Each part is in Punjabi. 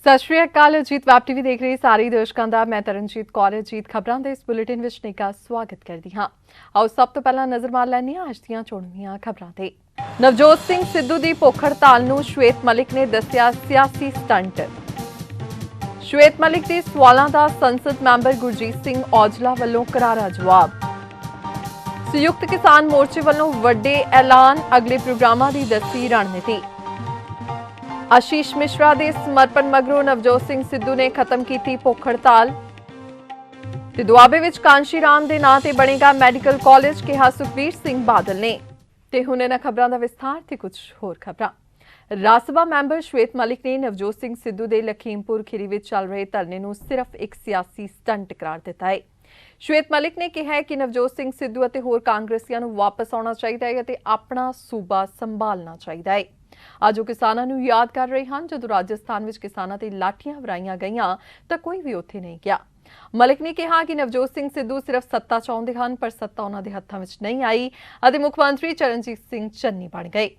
ਸਤਿ ਸ਼੍ਰੀ ਅਕਾਲ। ਅਜੀਤ ਵੈਬ ਟੀਵੀ ਦੇਖ ਰਹੇ ਸਾਰੇ ਦਰਸ਼ਕਾਂ ਦਾ ਮੈਂ ਤਰਨਜੀਤ ਕੌਰ ਅਜੀਤ ਖਬਰਾਂ ਦੇ ਇਸ ਬੁਲੇਟਿਨ ਵਿੱਚ ਨਿੱਘਾ ਸਵਾਗਤ ਕਰਦੀ ਹਾਂ। ਆਓ ਸਭ ਤੋਂ ਪਹਿਲਾਂ ਨਜ਼ਰ ਮਾਰ ਲੈਂਦੇ ਹਾਂ ਅੱਜ ਦੀਆਂ ਚੋਣਵੀਆਂ ਖਬਰਾਂ ਤੇ। ਨਵਜੋਤ ਸਿੰਘ ਸਿੱਧੂ ਦੀ ਭੁੱਖ ਹੜਤਾਲ ਨੂੰ ਸ਼ਵੇਤ ਮਲਿਕ ਨੇ ਦੱਸਿਆ ਸਿਆਸੀ ਸਟੰਟ। ਸ਼ਵੇਤ ਮਲਿਕ ਦੇ ਸਵਾਲਾਂ ਦਾ ਸੰਸਦ ਮੈਂਬਰ ਗੁਰਜੀਤ ਸਿੰਘ ਔਜਲਾ ਵੱਲੋਂ ਕਰਾਰਾ ਜਵਾਬ। ਸੰਯੁਕਤ ਕਿਸਾਨ ਮੋਰਚੇ ਵੱਲੋਂ ਵੱਡੇ ਐਲਾਨ, ਅਗਲੇ ਪ੍ਰੋਗਰਾਮਾਂ ਦੀ ਦੱਸੀ ਰਣਨੀਤੀ। ਆਸ਼ੀਸ਼ ਮਿਸ਼ਰਾ ਦੇ ਸਮਰਪਣ ਮਗਰੋਂ ਨਵਜੋਤ ਸਿੰਘ ਸਿੱਧੂ ਨੇ ਖਤਮ ਕੀਤੀ ਭੁੱਖ ਹੜਤਾਲ। ਤੇ ਦੁਆਬੇ ਵਿੱਚ ਕਾਂਸ਼ੀ ਰਾਮ ਦੇ ਨਾਂ ਤੇ ਬਣੇਗਾ ਮੈਡੀਕਲ ਕਾਲਜ, ਕਿਹਾ ਸੁਖਬੀਰ ਸਿੰਘ ਬਾਦਲ ਨੇ। ਤੇ ਹੁਣ ਇਹਨਾਂ ਖਬਰਾਂ ਦਾ ਵਿਸਥਾਰ ਤੇ ਕੁਝ ਹੋਰ ਖਬਰਾਂ। ਰਾਜ ਸਭਾ ਮੈਂਬਰ ਸ਼ਵੇਤ ਮਲਿਕ ਨੇ ਨਵਜੋਤ ਸਿੰਘ ਸਿੱਧੂ ਦੇ ਲਖੀਮਪੁਰ ਖੀਰੀ ਵਿੱਚ ਚੱਲ ਰਹੇ ਧਰਨੇ ਨੂੰ ਸਿਰਫ ਇੱਕ ਸਿਆਸੀ ਸਟੰਟ ਕਰਾਰ ਦਿੱਤਾ ਹੈ। ਸ਼ਵੇਤ ਮਲਿਕ ਨੇ ਕਿਹਾ ਕਿ ਨਵਜੋਤ ਸਿੰਘ ਸਿੱਧੂ ਅਤੇ ਹੋਰ ਕਾਂਗਰਸੀਆਂ ਨੂੰ ਵਾਪਸ ਆਉਣਾ ਚਾਹੀਦਾ ਹੈ ਅਤੇ ਆਪਣਾ ਸੂਬਾ ਸੰਭਾਲਣਾ ਚਾਹੀਦਾ ਹੈ। ਅੱਜ ਉਹ ਕਿਸਾਨਾਂ ਨੂੰ ਯਾਦ ਕਰ ਰਹੇ ਹਨ ਜਦੋਂ ਰਾਜਸਥਾਨ ਵਿੱਚ ਕਿਸਾਨਾਂ ਤੇ ਲਾਠੀਆਂ ਵਰਾਈਆਂ ਗਈਆਂ ਤਾਂ ਕੋਈ ਵੀ ਉੱਥੇ ਨਹੀਂ ਗਿਆ। ਮਲਿਕ ਨੇ ਕਿਹਾ ਕਿ ਨਵਜੋਤ ਸਿੰਘ ਸਿੱਧੂ ਸਿਰਫ ਸੱਤਾ ਚਾਹੁੰਦੇ ਹਨ, ਪਰ ਸੱਤਾ ਉਹਨਾਂ ਦੇ ਹੱਥਾਂ ਵਿੱਚ ਨਹੀਂ ਆਈ ਅਤੇ ਮੁੱਖ ਮੰਤਰੀ ਚਰਨਜੀਤ ਸਿੰਘ ਚੰਨੀ ਬਣ ਗਏ।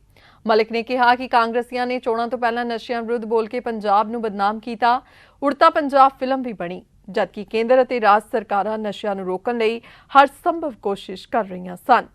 ਮਲਿਕ ਨੇ ਕਿਹਾ ਕਿ ਕਾਂਗਰਸੀਆਂ ਨੇ ਚੋਣਾਂ ਤੋਂ ਪਹਿਲਾਂ ਨਸ਼ਿਆਂ ਵਿਰੁੱਧ ਬੋਲ ਕੇ ਪੰਜਾਬ ਨੂੰ ਬਦਨਾਮ ਕੀਤਾ। ਉੜਤਾ ਪੰਜਾਬ ਫਿਲਮ ਵੀ ਬਣੀ, ਜਦਕਿ ਕੇਂਦਰ ਅਤੇ ਰਾਜ ਸਰਕਾਰਾਂ ਨਸ਼ਿਆਂ ਨੂੰ ਰੋਕਣ ਲਈ ਹਰ ਸੰਭਵ ਕੋਸ਼ਿਸ਼ ਕਰ ਰਹੀਆਂ ਸਨ।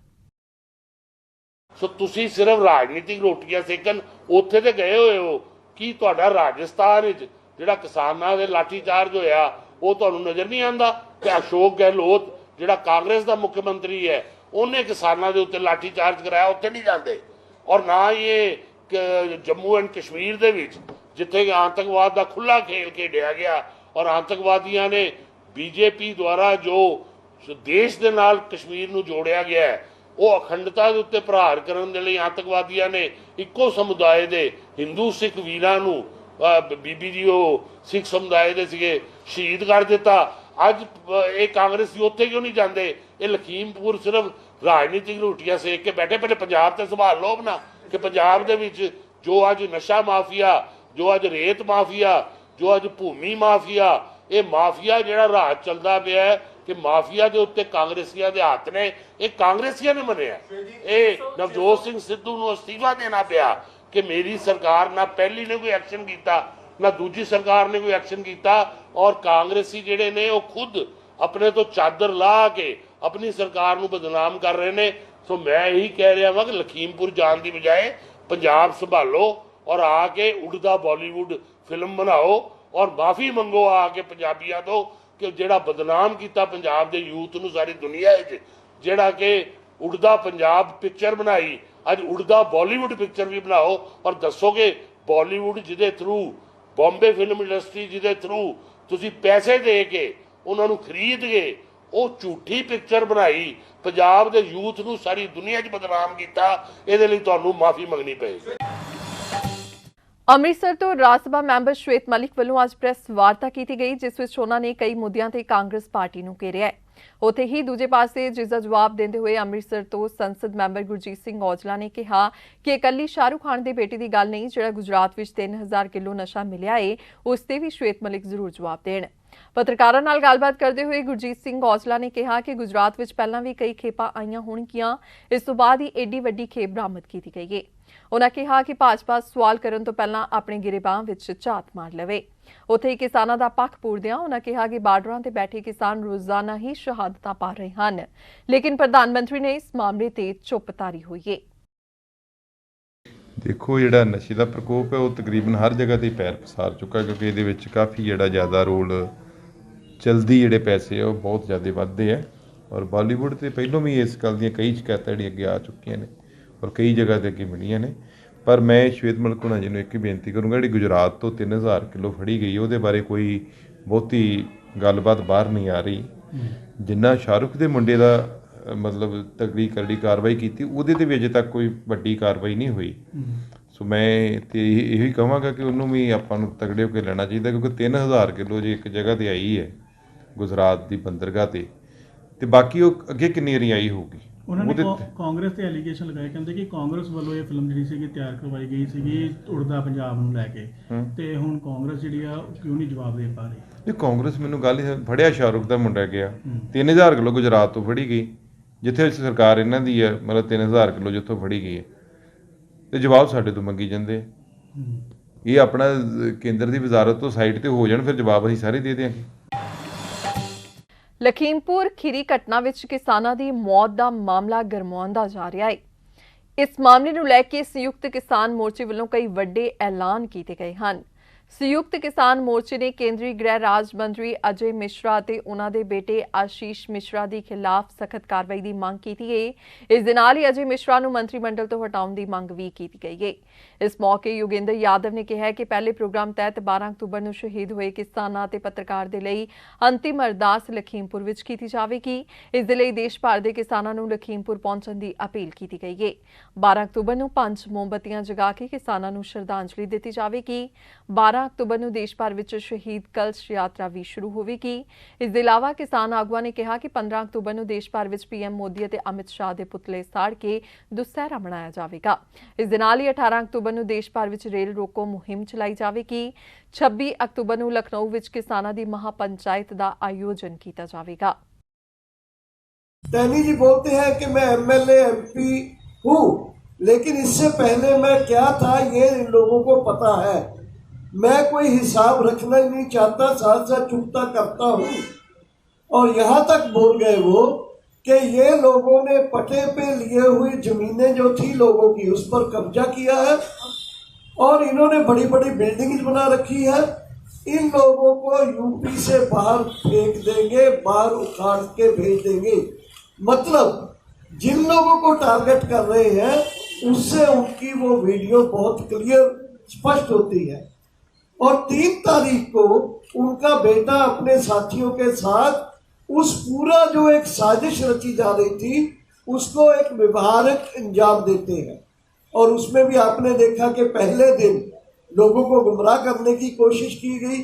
ਸੋ ਤੁਸੀਂ ਸਿਰਫ ਰਾਜਨੀਤਿਕ ਰੋਟੀਆਂ ਸੇਕਣ ਉੱਥੇ ਤੇ ਗਏ ਹੋਏ ਹੋ ਕਿ ਤੁਹਾਡਾ ਰਾਜਸਥਾਨ ਵਿੱਚ ਜਿਹੜਾ ਕਿਸਾਨਾਂ ਦੇ ਲਾਠੀ ਚਾਰਜ ਹੋਇਆ ਉਹ ਤੁਹਾਨੂੰ ਨਜ਼ਰ ਨਹੀਂ ਆਉਂਦਾ? ਤੇ ਅਸ਼ੋਕ ਗਹਿਲੋਤ ਜਿਹੜਾ ਕਾਂਗਰਸ ਦਾ ਮੁੱਖ ਮੰਤਰੀ ਹੈ ਉਹਨੇ ਕਿਸਾਨਾਂ ਦੇ ਉੱਤੇ ਲਾਠੀ ਚਾਰਜ ਕਰਾਇਆ, ਉੱਥੇ ਨਹੀਂ ਜਾਂਦੇ। ਔਰ ਨਾ ਹੀ ਇਹ ਜੰਮੂ ਐਂਡ ਕਸ਼ਮੀਰ ਦੇ ਵਿੱਚ ਜਿੱਥੇ ਆਤੰਕਵਾਦ ਦਾ ਖੁੱਲ੍ਹਾ ਖੇਲ ਖੇਡਿਆ ਗਿਆ ਔਰ ਆਤੰਕਵਾਦੀਆਂ ਨੇ ਬੀਜੇਪੀ ਦੁਆਰਾ ਜੋ ਦੇਸ਼ ਦੇ ਨਾਲ ਕਸ਼ਮੀਰ ਨੂੰ ਜੋੜਿਆ ਗਿਆ ਹੈ ਉਹ ਅਖੰਡਤਾ ਦੇ ਉੱਤੇ ਪ੍ਰਹਾਰ ਕਰਨ ਦੇ ਲਈ ਆਤੰਕਵਾਦੀਆਂ ਨੇ ਇੱਕੋ ਸਮੁਦਾਇ ਦੇ ਹਿੰਦੂ ਸਿੱਖ ਵੀਰਾਂ ਨੂੰ ਬੀਬੀ ਜੀ ਉਹ ਸਿੱਖ ਸਮੁਦਾਇ ਦੇ ਸੀਗੇ ਸ਼ਹੀਦ ਕਰ ਦਿੱਤਾ। ਅੱਜ ਇਹ ਕਾਂਗਰਸੀ ਉੱਥੇ ਕਿਉਂ ਨਹੀਂ ਜਾਂਦੇ? ਇਹ ਲਖੀਮਪੁਰ ਸਿਰਫ ਰਾਜਨੀਤਿਕ ਰੋਟੀਆਂ ਸੇਕ ਕੇ ਬੈਠੇ। ਪਹਿਲੇ ਪੰਜਾਬ ਤੇ ਸੰਭਾਲ ਲਓ ਨਾ ਕਿ ਪੰਜਾਬ ਦੇ ਵਿੱਚ ਜੋ ਅੱਜ ਨਸ਼ਾ ਮਾਫੀਆ, ਜੋ ਅੱਜ ਰੇਤ ਮਾਫੀਆ, ਜੋ ਅੱਜ ਭੂਮੀ ਮਾਫੀਆ, ਇਹ ਮਾਫੀਆ ਜਿਹੜਾ ਰਾਜ ਚੱਲਦਾ ਪਿਆ ਹੈ ਕਿ ਮਾਫੀਆ ਦੇ ਉੱਤੇ ਕਾਂਗਰਸੀਆਂ ਦੇ ਹੱਥ ਨੇ। ਇਹ ਕਾਂਗਰਸੀਆਂ ਨੇ ਮੰਨਿਆ। ਇਹ ਨਵਜੋਤ ਸਿੰਘ ਸਿੱਧੂ ਨੂੰ ਅਸਤੀਫਾ ਦੇਣਾ ਪਿਆ ਕਿ ਮੇਰੀ ਸਰਕਾਰ ਨਾ ਪਹਿਲੀ ਨੇ ਕੋਈ ਐਕਸ਼ਨ ਕੀਤਾ ਨਾ ਦੂਜੀ ਸਰਕਾਰ ਨੇ ਕੋਈ ਐਕਸ਼ਨ ਕੀਤਾ ਔਰ ਕਾਂਗਰਸੀ ਜਿਹੜੇ ਨੇ ਉਹ ਖੁਦ ਆਪਣੇ ਤੋਂ ਚਾਦਰ ਲਾ ਕੇ ਆਪਣੀ ਸਰਕਾਰ ਨੂੰ ਬਦਨਾਮ ਕਰ ਰਹੇ ਨੇ। ਸੋ ਮੈਂ ਇਹੀ ਕਹਿ ਰਿਹਾ ਵਾਂ ਕਿ ਲਖੀਮਪੁਰ ਜਾਣ ਦੀ ਬਜਾਏ ਪੰਜਾਬ ਸੰਭਾਲੋ ਔਰ ਆ ਕੇ ਉੱਡਦਾ ਬਾਲੀਵੁੱਡ ਫਿਲਮ ਬਣਾਓ ਔਰ ਮਾਫੀ ਮੰਗੋ ਆ ਕੇ ਪੰਜਾਬੀਆਂ ਤੋਂ ਕਿ ਜਿਹੜਾ ਬਦਨਾਮ ਕੀਤਾ ਪੰਜਾਬ ਦੇ ਯੂਥ ਨੂੰ ਸਾਰੀ ਦੁਨੀਆ ਵਿੱਚ। ਜਿਹੜਾ ਕਿ ਉੜਦਾ ਪੰਜਾਬ ਪਿਕਚਰ ਬਣਾਈ, ਅੱਜ ਉੜਦਾ ਬਾਲੀਵੁੱਡ ਪਿਕਚਰ ਵੀ ਬਣਾਓ ਔਰ ਦੱਸੋਗੇ ਬਾਲੀਵੁੱਡ ਜਿਹਦੇ ਥਰੂ ਬੰਬੇ ਫਿਲਮ ਇੰਡਸਟਰੀ ਜਿਹਦੇ ਥਰੂ ਤੁਸੀਂ ਪੈਸੇ ਦੇ ਕੇ ਉਹਨਾਂ ਨੂੰ ਖਰੀਦ ਕੇ ਉਹ ਝੂਠੀ ਪਿਕਚਰ ਬਣਾਈ, ਪੰਜਾਬ ਦੇ ਯੂਥ ਨੂੰ ਸਾਰੀ ਦੁਨੀਆ 'ਚ ਬਦਨਾਮ ਕੀਤਾ, ਇਹਦੇ ਲਈ ਤੁਹਾਨੂੰ ਮਾਫੀ ਮੰਗਣੀ ਪਏਗੀ। ਅੰਮ੍ਰਿਤਸਰ ਤੋਂ ਰਾਜ ਸਭਾ ਮੈਂਬਰ ਸ਼ਵੇਤ ਮਲਿਕ ਵੱਲੋਂ ਅੱਜ ਪ੍ਰੈਸ ਵਾਰਤਾ ਕੀਤੀ ਗਈ, ਜਿਸ ਵਿੱਚ ਉਹਨਾਂ ਨੇ ਕਈ ਮੁੱਦਿਆਂ ਤੇ ਕਾਂਗਰਸ ਪਾਰਟੀ ਨੂੰ ਘੇਰਿਆ ਹੈ। ਉੱਥੇ ਹੀ ਦੂਜੇ ਪਾਸੇ ਜਿਸ ਦਾ ਜਵਾਬ ਦਿੰਦੇ ਹੋਏ ਅੰਮ੍ਰਿਤਸਰ ਤੋਂ ਸੰਸਦ ਮੈਂਬਰ ਗੁਰਜੀਤ ਸਿੰਘ ਔਜਲਾ ਨੇ ਕਿਹਾ ਕਿ ਇਕੱਲੀ ਸ਼ਾਹਰੁਖ ਖਾਨ ਦੇ ਬੇਟੇ ਦੀ ਗੱਲ ਨਹੀਂ, ਜਿਹੜਾ ਗੁਜਰਾਤ ਵਿੱਚ 3000 ਕਿਲੋ ਨਸ਼ਾ ਮਿਲਿਆ ਏ ਉਸ ਤੇ ਵੀ ਸ਼ਵੇਤ ਮਲਿਕ ਜ਼ਰੂਰ ਜਵਾਬ ਦੇਣ। ਪੱਤਰਕਾਰਾਂ ਨਾਲ ਗੱਲਬਾਤ ਕਰਦੇ ਹੋਏ ਗੁਰਜੀਤ ਸਿੰਘ ਔਜਲਾ ਨੇ ਕਿਹਾ ਕਿ ਗੁਜਰਾਤ ਵਿੱਚ ਪਹਿਲਾਂ ਵੀ ਕਈ ਖੇਪਾਂ ਆਈਆਂ ਹੋਣਗੀਆਂ, ਇਸ ਤੋਂ ਬਾਅਦ ਹੀ ਏਡੀ ਵੱਡੀ ਖੇਪ ਬਰਾਮਦ ਕੀਤੀ ਗਈ ਏ। ਉਨ੍ਹਾਂ ਕਿਹਾ ਕਿ ਭਾਜਪਾ ਸਵਾਲ ਕਰਨ ਤੋਂ ਪਹਿਲਾਂ ਆਪਣੇ ਗਿਰੇਬਾਨ ਵਿੱਚ ਝਾਤ ਮਾਰ ਲਵੇ। ਉੱਥੇ ਹੀ ਕਿਸਾਨਾਂ ਦਾ ਪੱਖ ਪੂਰਦਿਆਂ ਉਨ੍ਹਾਂ ਕਿਹਾ ਕਿ ਬਾਰਡਰਾਂ ਤੇ ਬੈਠੇ ਕਿਸਾਨ ਰੋਜ਼ਾਨਾ ਹੀ ਸ਼ਹਾਦਤਾਂ ਪਾ ਰਹੇ ਹਨ, ਲੇਕਿਨ ਪ੍ਰਧਾਨ ਮੰਤਰੀ ਨੇ ਇਸ ਮਾਮਲੇ ਤੇ ਚੁੱਪ ਧਾਰੀ ਹੋਈ ਏ। ਦੇਖੋ, ਜਿਹੜਾ ਨਸ਼ੇ ਦਾ ਪ੍ਰਕੋਪ ਹੈ ਉਹ ਤਕਰੀਬਨ ਹਰ ਜਗ੍ਹਾ ਤੇ ਪੈਰ ਪਸਾਰ ਚੁੱਕਾ, ਕਿਉਂਕਿ ਇਹਦੇ ਵਿੱਚ ਕਾਫੀ ਜਿਹੜਾ ਜ਼ਿਆਦਾ ਰੋਲ ਚਲਦੀ ਜਿਹੜੇ ਪੈਸੇ ਆ ਉਹ ਬਹੁਤ ਜ਼ਿਆਦਾ ਵੱਧਦੇ ਆ ਔਰ ਬਾਲੀਵੁੱਡ ਤੇ ਪਹਿਲਾਂ ਵੀ ਇਸ ਗੱਲ ਦੀਆਂ ਕਈ ਸ਼ਿਕਾਇਤਾਂ ਜਿਹੜੀਆਂ ਅੱਗੇ ਆ ਚੁੱਕੀਆਂ ਨੇ ਔਰ ਕਈ ਜਗ੍ਹਾ ਤੇ ਅੱਗੇ ਮਿਲੀਆਂ ਨੇ। ਪਰ ਮੈਂ ਸ਼ਵੇਤ ਮਲਿਕ ਹੋਣਾ ਜੀ ਨੂੰ ਇੱਕ ਹੀ ਬੇਨਤੀ ਕਰੂੰਗਾ, ਜਿਹੜੀ ਗੁਜਰਾਤ ਤੋਂ 3000 ਕਿਲੋ ਫੜੀ ਗਈ ਉਹਦੇ ਬਾਰੇ ਕੋਈ ਬਹੁਤੀ ਗੱਲਬਾਤ ਬਾਹਰ ਨਹੀਂ ਆ ਰਹੀ। ਜਿੰਨਾ ਸ਼ਾਹਰੁਖ ਦੇ ਮੁੰਡੇ ਦਾ ਮਤਲਬ ਤਗੜੀ ਕਰੜੀ ਕਾਰਵਾਈ ਕੀਤੀ ਉਹਦੇ ਤੇ ਵੀ ਅਜੇ ਤੱਕ ਕੋਈ ਵੱਡੀ ਕਾਰਵਾਈ ਨਹੀਂ ਹੋਈ। ਸੋ ਮੈਂ ਤੇ ਇਹੀ ਕਹਾਂਗਾ ਕਿ ਉਹਨੂੰ ਵੀ ਆਪਾਂ ਨੂੰ ਤਗੜੇ ਹੋ ਕੇ ਲੈਣਾ ਚਾਹੀਦਾ, ਕਿਉਂਕਿ 3000 ਕਿਲੋ ਜੇ ਇੱਕ ਜਗ੍ਹਾ ਤੇ ਆਈ ਹੈ ਗੁਜਰਾਤ ਦੀ ਬੰਦਰਗਾਹ ਤੇ ਬਾਕੀ ਉਹ ਅੱਗੇ ਕਿੰਨੀ ਵਾਰੀ ਆਈ ਹੋਊਗੀ। ਉਹਨਾਂ ਨੇ ਕਾਂਗਰਸ ਤੇ ਐਲੀਗੇਸ਼ਨ ਲਗਾਏ, ਕਹਿੰਦੇ ਕਿ ਕਾਂਗਰਸ ਵੱਲੋਂ ਇਹ ਫਿਲਮ ਜਿਹੜੀ ਸੀਗੀ ਤਿਆਰ ਕਰਵਾਈ ਗਈ ਸੀਗੀ ਉੜਦਾ ਪੰਜਾਬ ਨੂੰ ਲੈ ਕੇ, ਤੇ ਹੁਣ ਕਾਂਗਰਸ ਜਿਹੜੀ ਆ ਕਿਉਂ ਨਹੀਂ ਜਵਾਬ ਦੇ ਪਾ ਰਹੀ? ਨਹੀਂ, ਕਾਂਗਰਸ ਮੈਨੂੰ ਗੱਲ ਫੜਿਆ ਸ਼ਾਹਰੁਖ ਦਾ ਮੁੰਡਾ ਗਿਆ 3000 ਕਿਲੋ ਗੁਜਰਾਤ ਤੋਂ ਫੜੀ ਗਈ, ਜਿੱਥੇ ਸਰਕਾਰ ਇਹਨਾਂ ਦੀ ਹੈ ਮਤਲਬ 3000 ਕਿਲੋ ਜਿੱਥੋਂ ਫੜੀ ਗਈ ਹੈ, ਤੇ ਜਵਾਬ ਸਾਡੇ ਤੋਂ ਮੰਗੀ ਜਾਂਦੇ। ਇਹ ਆਪਣਾ ਕੇਂਦਰ ਦੀ ਵਜ਼ਾਰਤ ਤੋਂ ਸਾਈਡ ਤੇ ਹੋ ਜਾਣ, ਫਿਰ ਜਵਾਬ ਅਸੀਂ ਸਾਰੇ ਦੇ ਦਿਆਂਗੇ। ਲਖੀਮਪੁਰ ਖੀਰੀ ਘਟਨਾ ਵਿੱਚ ਕਿਸਾਨਾਂ ਦੀ ਮੌਤ ਦਾ ਮਾਮਲਾ ਗਰਮਾਉਂਦਾ ਜਾ ਰਿਹਾ ਹੈ। ਇਸ ਮਾਮਲੇ ਨੂੰ ਲੈ ਕੇ ਸੰਯੁਕਤ ਕਿਸਾਨ ਮੋਰਚੇ ਵੱਲੋਂ ਕਈ ਵੱਡੇ ਐਲਾਨ ਕੀਤੇ ਗਏ ਹਨ। ਸੰਯੁਕਤ ਕਿਸਾਨ ਮੋਰਚੇ ਨੇ ਕੇਂਦਰੀ ਗ੍ਰਹਿ ਰਾਜ ਮੰਤਰੀ ਅਜੇ ਮਿਸ਼ਰਾ ਅਤੇ ਉਹਨਾਂ ਦੇ ਬੇਟੇ ਆਸ਼ੀਸ਼ ਮਿਸ਼ਰਾ ਦੇ ਖਿਲਾਫ ਸਖਤ ਕਾਰਵਾਈ ਦੀ ਮੰਗ ਕੀਤੀ ਹੈ। ਇਸ ਦੇ ਨਾਲ ਹੀ ਅਜੇ ਮਿਸ਼ਰਾ ਨੂੰ ਮੰਤਰੀ ਮੰਡਲ ਤੋਂ ਹਟਾਉਣ ਦੀ ਮੰਗ ਵੀ ਕੀਤੀ ਗਈ ਹੈ। ਇਸ ਮੌਕੇ ਯੋਗਿੰਦਰ ਯਾਦਵ ਨੇ ਕਿਹਾ ਕਿ ਪਹਿਲੇ ਪ੍ਰੋਗਰਾਮ ਤਹਿਤ 12 ਅਕਤੂਬਰ ਨੂੰ ਸ਼ਹੀਦ ਹੋਏ ਕਿਸਾਨਾਂ ਅਤੇ ਪੱਤਰਕਾਰ ਦੇ ਲਈ ਅੰਤਿਮ ਅਰਦਾਸ ਲਖੀਮਪੁਰ ਵਿੱਚ ਕੀਤੀ ਜਾਵੇਗੀ। ਇਸ ਦੇ ਲਈ ਦੇਸ਼ ਭਰ ਦੇ ਕਿਸਾਨਾਂ ਨੂੰ ਲਖੀਮਪੁਰ ਪਹੁੰਚਣ ਦੀ ਅਪੀਲ ਕੀਤੀ ਗਈ ਹੈ। 12 ਅਕਤੂਬਰ ਨੂੰ 5 ਮੋਮਬੱਤੀਆਂ ਜਗਾ ਕੇ ਕਿਸਾਨਾਂ ਨੂੰ ਸ਼ਰਧਾਂਜਲੀ ਦਿੱਤੀ ਜਾਵੇਗੀ। 12 ਅਕਤੂਬਰ ਨੂੰ ਦੇਸ਼ ਭਰ ਵਿੱਚ ਸ਼ਹੀਦ ਕਲਸ਼ ਯਾਤਰਾ ਵੀ ਸ਼ੁਰੂ ਹੋਵੇਗੀ। ਇਸ ਦੇ ਇਲਾਵਾ ਕਿਸਾਨ ਆਗੂਆਂ ਨੇ ਕਿਹਾ ਕਿ 15 ਅਕਤੂਬਰ ਨੂੰ ਦੇਸ਼ ਭਰ ਵਿੱਚ ਪੀਐਮ ਮੋਦੀ ਅਤੇ ਅਮਿਤ ਸ਼ਾਹ ਦੇ ਪੁਤਲੇ ਸਾੜ ਕੇ ਦੁਸਹਿਰਾ ਮਨਾਇਆ ਜਾਵੇਗਾ। ਇਸ ਦੇ ਨਾਲ ਹੀ 18 ਅਕਤੂਬਰ ਨੂੰ ਦੇਸ਼ ਭਰ ਵਿੱਚ ਰੇਲ ਰੋਕੋ ਮੁਹਿੰਮ ਚਲਾਈ ਜਾਵੇਗੀ। 26 ਅਕਤੂਬਰ ਨੂੰ ਲਖਨਊ ਵਿੱਚ ਕਿਸਾਨਾਂ ਦੀ ਮਹਾਪੰਚਾਇਤ ਦਾ ਆਯੋਜਨ ਕੀਤਾ ਜਾਵੇਗਾ। टैनी जी बोलते हैं कि मैं एमएलए एमपी हूँ, लेकिन इससे पहले मैं क्या था ये इन लोगों को पता है। मैं कोई हिसाब रखना ही नहीं चाहता, साथ साथ चुकता करता हूँ। और यहाँ तक बोल गए वो कि ये लोगों ने पटे पे लिए हुई जमीनें जो थी लोगों की उस पर कब्जा किया है और इन्होंने बड़ी बड़ी बिल्डिंग्स बना रखी है। इन लोगों को यूपी से बाहर फेंक देंगे, बाहर उखाड़ के भेज देंगे। मतलब जिन लोगों को टारगेट कर रहे हैं उससे उनकी वो वीडियो बहुत क्लियर स्पष्ट होती है। और 3 तारीख को उनका बेटा अपने साथियों के साथ उस पूरा जो एक साजिश रची जा रही थी उसको एक व्यवहारिक अंजाम देते हैं। और उसमें भी आपने देखा कि पहले दिन लोगों को गुमराह करने की कोशिश की गई।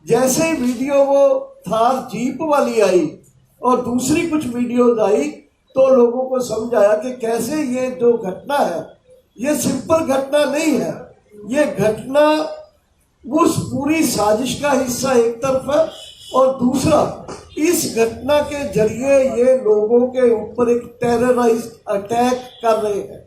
जैसे ही वीडियो वो थार जीप वाली आई और दूसरी कुछ वीडियोज आई तो लोगों को समझ आया कि कैसे ये जो घटना है ये सिंपल घटना नहीं है। ये घटना उस पूरी साजिश का हिस्सा एक तरफ है और दूसरा इस घटना के जरिए ये लोगों के ऊपर एक टेरराइज्ड अटैक कर रहे हैं।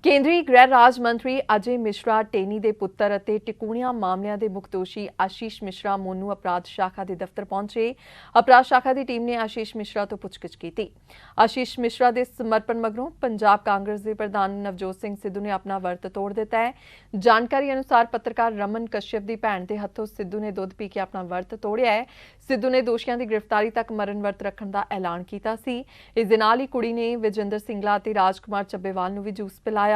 ਕੇਂਦਰੀ ਗ੍ਰਹਿ ਰਾਜ ਮੰਤਰੀ ਅਜੇ ਮਿਸ਼ਰਾ ਟੇਨੀ ਦੇ ਪੁੱਤਰ ਅਤੇ ਟਿਕੂਣਿਆਂ ਮਾਮਲਿਆਂ ਦੇ ਮੁੱਖ ਦੋਸ਼ੀ ਆਸ਼ੀਸ਼ ਮਿਸ਼ਰਾ ਮੋਨੂ ਅਪਰਾਧ ਸ਼ਾਖਾ ਦੇ ਦਫ਼ਤਰ ਪਹੁੰਚੇ। ਅਪਰਾਧ ਸ਼ਾਖਾ ਦੀ ਟੀਮ ਨੇ ਆਸ਼ੀਸ਼ ਮਿਸ਼ਰਾ ਤੋਂ ਪੁੱਛਗਿੱਛ ਕੀਤੀ। ਆਸ਼ੀਸ਼ ਮਿਸ਼ਰਾ ਦੇ ਸਮਰਪਣ ਮਗਰੋਂ ਪੰਜਾਬ ਕਾਂਗਰਸ ਦੇ ਪ੍ਰਧਾਨ ਨਵਜੋਤ ਸਿੰਘ ਸਿੱਧੂ ਨੇ ਆਪਣਾ ਵਰਤ ਤੋੜ ਦਿੱਤਾ ਹੈ। ਜਾਣਕਾਰੀ ਅਨੁਸਾਰ ਪੱਤਰਕਾਰ ਰਮਨ ਕਸ਼ਯਪ ਦੀ ਭੈਣ ਦੇ ਹੱਥੋਂ ਸਿੱਧੂ ਨੇ ਦੁੱਧ ਪੀ ਕੇ ਆਪਣਾ ਵਰਤ ਤੋੜਿਆ ਹੈ। ਸਿੱਧੂ ਨੇ ਦੋਸ਼ੀਆਂ ਦੀ ਗ੍ਰਿਫਤਾਰੀ ਤੱਕ ਮਰਨ ਵਰਤ ਰੱਖਣ ਦਾ ਐਲਾਨ ਕੀਤਾ ਸੀ। ਇਸ ਦੇ ਨਾਲ ਹੀ ਕੁੜੀ ਨੇ ਵਿਜੇਂਦਰ ਸਿੰਗਲਾ ਅਤੇ ਰਾਜਕੁਮਾਰ ਚੱਬੇਵਾਲ ਨੂੰ ਵੀ ਜੂਸ ਪਿਲਾਇਆ।